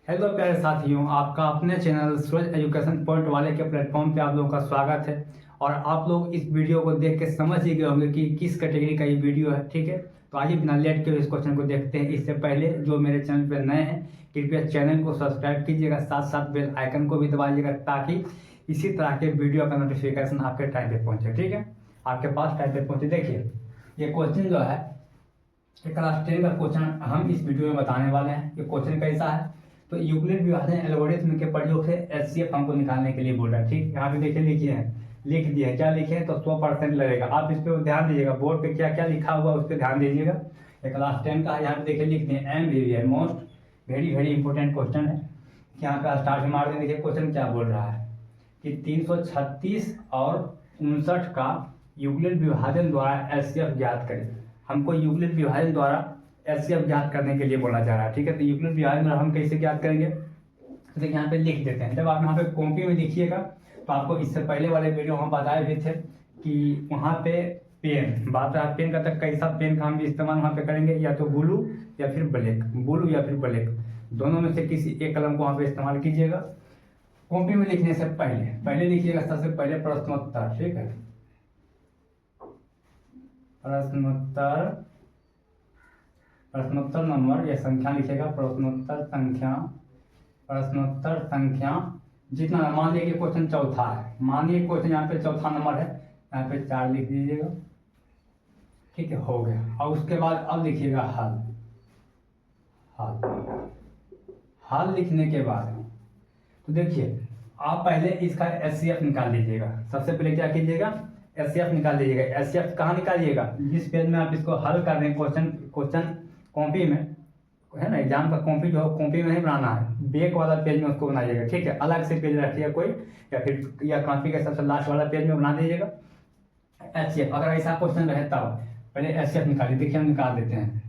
Hello प्यारे साथियों, आपका अपने चैनल सूरज एजुकेशन पॉइंट वाले के प्लेटफॉर्म पे आप लोगों का स्वागत है। और आप लोग इस वीडियो को देख के समझ ही गए होंगे कि किस कैटेगरी का ये वीडियो है। ठीक है, तो आइए बिना लेट के इस क्वेश्चन को देखते हैं। इससे पहले जो मेरे चैनल पे नए हैं, कृपया चैनल को सब्सक्राइब कीजिएगा, साथ साथ बेल आइकन को भी दबाइएगा ताकि इसी तरह के वीडियो का नोटिफिकेशन आपके टाइम पे पहुँचे। ठीक है, आपके पास टाइम पे पहुँचे। देखिए, ये क्वेश्चन जो है क्लास 10 का क्वेश्चन हम इस वीडियो में बताने वाले हैं। ये क्वेश्चन कैसा है, तो यूक्लिड विभाजन एल्गोरिथ्म के प्रयोग से एचसीएफ हमको निकालने के लिए बोल रहा है। ठीक, यहाँ पे देखिए लिखिए है, लिख दिए हैं। क्या लिखे हैं, तो 100% लगेगा। आप इस पे ध्यान दीजिएगा, बोर्ड पे क्या क्या लिखा हुआ उस पर ध्यान दीजिएगा। ये क्लास 10 का है, यहाँ पे देखिए लिख दिए एम वी है, most very very important question है। यहाँ पे स्टार्ट मार दें। देखिए क्वेश्चन क्या बोल रहा है कि 336 और 59 का यूक्लिड विभाजन द्वारा एचसीएफ ज्ञात करें। हमको यूक्लिड विभाजन द्वारा एचसीएफ ज्ञात करने के लिए बोला जा रहा है। ठीक है, तो यूक्लिड विभाजन द्वारा हम कैसे ज्ञात करेंगे, तो देखिए यहाँ पे लिख देते हैं। जब आप यहाँ पे कॉपी में लिखिएगा तो आपको इससे पहले वाले वीडियो हम बताए भी थे कि वहाँ पे पेन बात रहा, पेन का तक कैसा पेन का हम इस्तेमाल वहाँ पे करेंगे, या तो ब्लू या फिर ब्लैक, ब्लू या फिर ब्लैक, दोनों में से किसी एक कलम को वहाँ पे इस्तेमाल कीजिएगा। कॉपी में लिखने से पहले लिखिएगा सबसे पहले प्रश्नोत्तर। ठीक है, प्रश्नोत्तर नंबर या संख्या लिखेगा, प्रश्नोत्तर संख्या जितना। मान लीजिए क्वेश्चन चौथा है, मानिए क्वेश्चन यहाँ पे चौथा नंबर है, यहाँ पे 4 लिख दीजिएगा। ठीक है, हो गया। और उसके बाद अब लिखिएगा हल। हल लिखने के बाद तो देखिए आप पहले इसका एचसीएफ निकाल लीजिएगा। सबसे पहले क्या कीजिएगा, एचसीएफ निकाल लीजिएगा। एचसीएफ कहाँ निकालिएगा, जिस पेज में आप इसको हल कर रहे हैं, क्वेश्चन कॉपी में है ना, एग्जाम का कॉपी जो कॉपी में नहीं बनाना है, बैक वाला पेज में उसको बनाइएगा। ठीक है, अलग से पेज रखिएगा कोई, या फिर या कॉपी के सबसे लास्ट वाला पेज में बना दीजिएगा एचसीएफ। अगर ऐसा क्वेश्चन रहे तब पहले एचसीएफ निकालिए। देखिए हम निकाल देते हैं।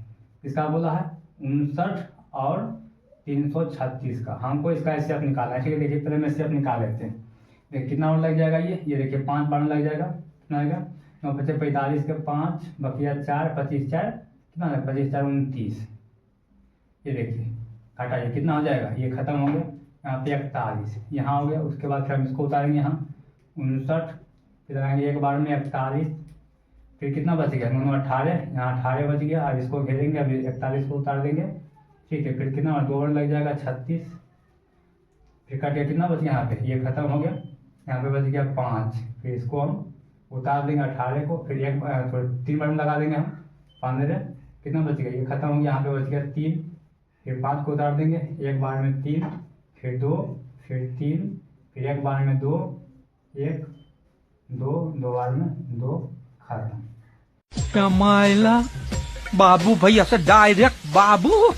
इसका बोला है 59 और 336 का, हमको इसका एचसीएफ निकालना है। ठीक है, देखिए पहले हम एचसीएफ निकाल लेते हैं। देखिए कितना और लग जाएगा, ये देखिए 5 बार लग जाएगा। कितना आएगा, 9 × 45 के 5 बकिया 4, 25 4 कितना है, 25 4 29। ये देखिए हटाइए कितना हो जाएगा, ये खत्म हो गया। यहाँ पे 41 यहाँ हो गया। उसके बाद फिर हम इसको उतारेंगे यहाँ 59, फिर लगाएंगे एक बार में 41, फिर कितना बच गया, 9 18, यहाँ 18 बच गया। अब इसको घेरेंगे, अभी 41 को उतार देंगे। ठीक है, फिर कितना 2 और लग जाएगा 36, फिर काटिए कितना बच गया, यहाँ पे ये खत्म हो गया। यहाँ पे बच गया 5, फिर इसको हम उतार देंगे 18 को, फिर 3 बार में लगा देंगे हम 15, कितना बच गया, ये खत्म हो गया। यहाँ पे बच गया 3, फिर 5 को उतार देंगे, एक बार में 3, फिर 2, फिर 3, फिर एक बार में 2, 1 2, 2 बार में 2, खत्म। कमाइला बाबू भाई ऐसे डायरेक्ट बाबू,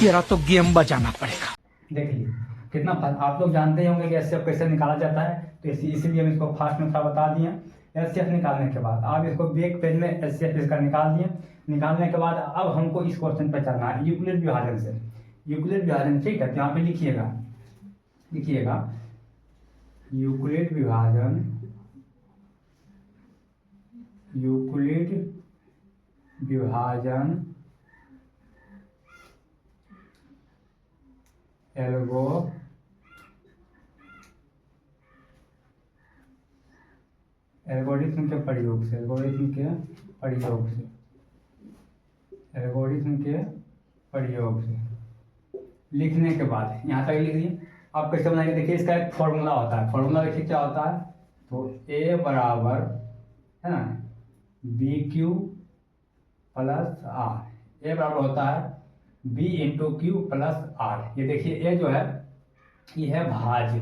तेरा तो गेम बजाना पड़ेगा। देख लीजिए कितना आप लोग जानते ही होंगे कि एचसीएफ कैसे निकाला जाता है, तो इसीलिए हम इसको फास्ट में थोड़ा बता दिए। एचसीएफ निकालने के बाद आप इसको बैक पेज में एचसीएफ इसका निकाल दिए। निकालने के बाद अब हमको इस क्वेश्चन पे चलना है यूक्लिड विभाजन से। यूक्लिड विभाजन, ठीक है, तो यहाँ पे लिखिएगा यूक्लिड विभाजन, यूक्लिड विभाजन एल्गोरिथम के प्रयोग से लिखने के बाद यहाँ तक लिख दिए। आप कैसे बनाएंगे, देखिए इसका एक फॉर्मूला होता है। फॉर्मूला देखिए क्या होता है, तो ए बराबर है ना BQ प्लस आर। ए बराबर होता है B × Q प्लस आर। ये देखिए ए जो है ये है भाज्य,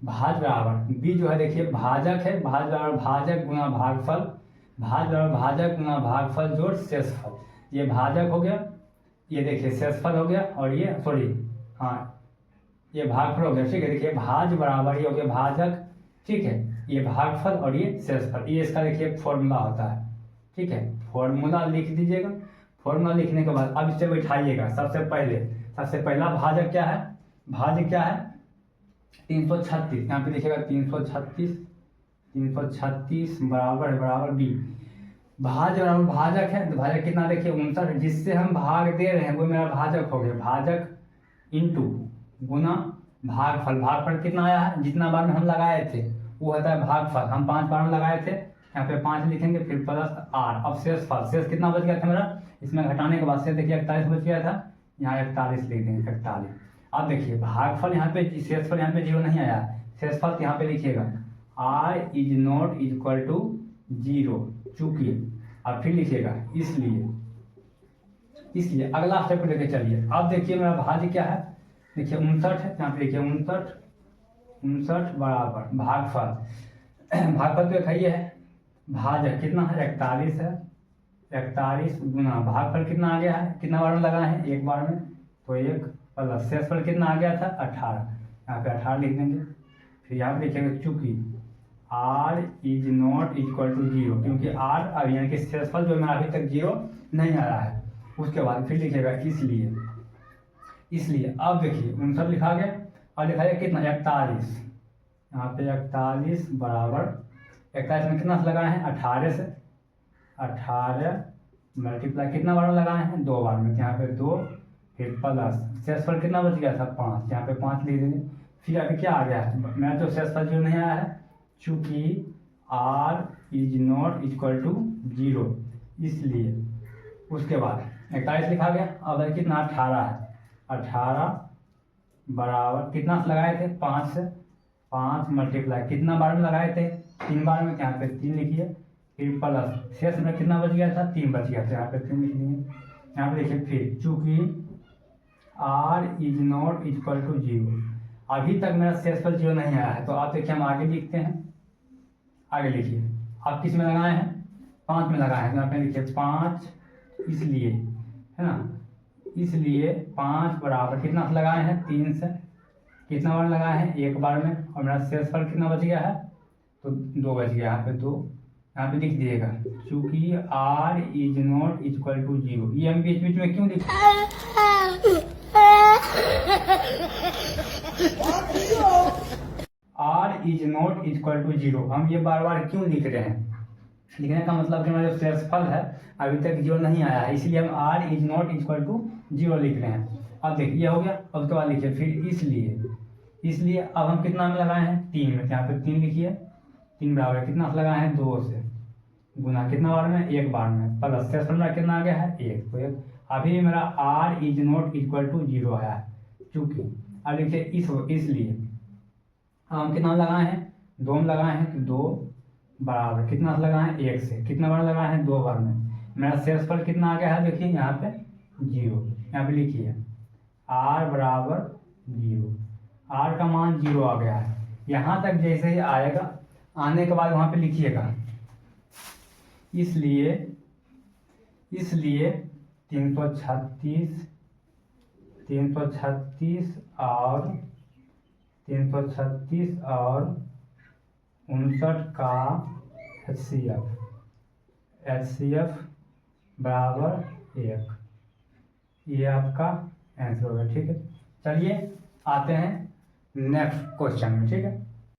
भाज बराबर बी जो है देखिए भाजक है, भाज बराबर भाजक गुना भागफल, भाज बराबर भाजक गुना भागफल जोड़ शेषफल। ये भाजक हो गया, ये देखिए शेषफल हो गया, और ये ये भागफल हो गया। ठीक है, देखिए भाज बराबर ये हो गया भाजक, ठीक है, ये भागफल और ये शेषफल। ये इसका देखिए फॉर्मूला होता है। ठीक है, फॉर्मूला लिख दीजिएगा। फॉर्मूला लिखने के बाद अब इसे बैठाइएगा। सबसे पहला भाजक क्या है, 336। यहाँ पे देखिएगा 336 बराबर बी। बराबर भाजक है, तो भाजक कितना देखिए 59, जिससे हम भाग दे रहे हैं वो मेरा भाजक हो गया। भाजक इंटू गुना भागफल। भागफल कितना आया है, जितना बार में हम लगाए थे वो होता है भागफल। हम 5 बार में लगाए थे, यहाँ पे 5 लिखेंगे, फिर प्लस r। अब शेषफल, शेष कितना बच गया था मेरा, इसमें घटाने के बाद शेष देखिए 41 बच गया था, यहाँ 41 लिख देंगे, 41। अब देखिए भागफल यहाँ पे, शेषफल यहाँ पे 0 नहीं आया, शेषफल यहाँ पे लिखिएगा r is not equal to 0, चूंकि। अब फिर लिखिएगा इसलिए अगला स्टेप लेके चलिए। अब देखिए मेरा भाज्य क्या है, देखिए 59 है, यहाँ पे लिखिए 59 बराबर भागफल। भागफल तो एक ही है, भाज्य कितना है 41 है, 41 गुना भागफल कितना आ गया है, कितना बार में लगा है, एक बार में, तो 1 प्लस शेषफल कितना आ गया था 18, यहाँ पे 18 लिख देंगे। फिर यहाँ पे लिखेंगे चूंकि r is not equal to 0, क्योंकि r अब यानी कि शेषफल जो मेरा अभी तक 0 नहीं आ रहा है। उसके बाद फिर लिखेगा इसलिए अब देखिए 59 लिखा गया, और लिखा गया कितना 41, यहाँ पे 41 बराबर 41 में कितना से लगाए हैं 18 से, 18 मल्टीप्लाई कितना बार में लगाए हैं 2 बार में, यहाँ पे 2, फिर प्लस शेषफल कितना बच गया था 5, यहाँ पे 5 लिख देंगे। फिर अभी क्या आ गया है, मेरा तो शेषफल 0 नहीं आया है, चूंकि r is not equal to 0, इसलिए। उसके बाद 41 लिखा गया, अब कितना 18 है, 18 बराबर कितना से लगाए थे 5 से, 5 मल्टीप्लाई कितना बार में लगाए थे 3 बार में, यहाँ पे 3 लिखिए, फिर प्लस शेष में कितना बच गया था 3 बच गया था, यहाँ पे 3 लिख देंगे। यहाँ पे देखिए फिर चूंकि r is not equal to 0, अभी तक मेरा शेषफल 0 नहीं आया है, तो आप देखिए हम आगे लिखते हैं। आगे लिखिए, आप किस में लगाए हैं 5 में लगाए हैं, यहाँ पे लिखिए 5, इसलिए, है ना, इसलिए 5 बराबर कितना से लगाए हैं 3 से, कितना बार लगाए हैं 1 बार में, और मेरा शेषफल कितना बच गया है तो 2 बच गया, यहाँ पे 2, यहाँ पे लिख दिएगा चूंकि r is not equal to 0। ये हम बीच बीच में क्यों लिख r is not equal to 0, हम ये बार बार क्यों लिख रहे हैं, लिखने का मतलब कि हमारा जो शेषफल है अभी तक 0 नहीं आया है, इसलिए हम r is not equal to 0 लिख रहे हैं। अब देखिए हो गया, अब उसके बाद लिखिए फिर इसलिए अब हम कितना में लगाए हैं 3 में, यहाँ पे 3 लिखिए, 3 बराबर कितना से लगाए हैं 2 से, गुना कितना बार में 1 बार में, प्लस शेषफल मेरा कितना आ गया है 1, तो 1। अभी मेरा r is not equal to 0 आया है, चूंकि। अब लिखिए इसलिए हम कितना लगाए हैं 2 में लगाए हैं, तो 2 बराबर कितना से लगाए हैं 1 से, कितना बार लगाए हैं 2 बार में, मेरा शेषफल कितना आ गया है देखिए यहाँ पे 0, यहाँ पे लिखिए r बराबर 0, r का मान 0 आ गया है। यहाँ तक जैसे ही आएगा, आने के बाद वहाँ पे लिखिएगा इसलिए 336 और 59 का HCF बराबर 1, ये आपका आंसर होगा। ठीक है, चलिए आते हैं नेक्स्ट क्वेश्चन में। ठीक है।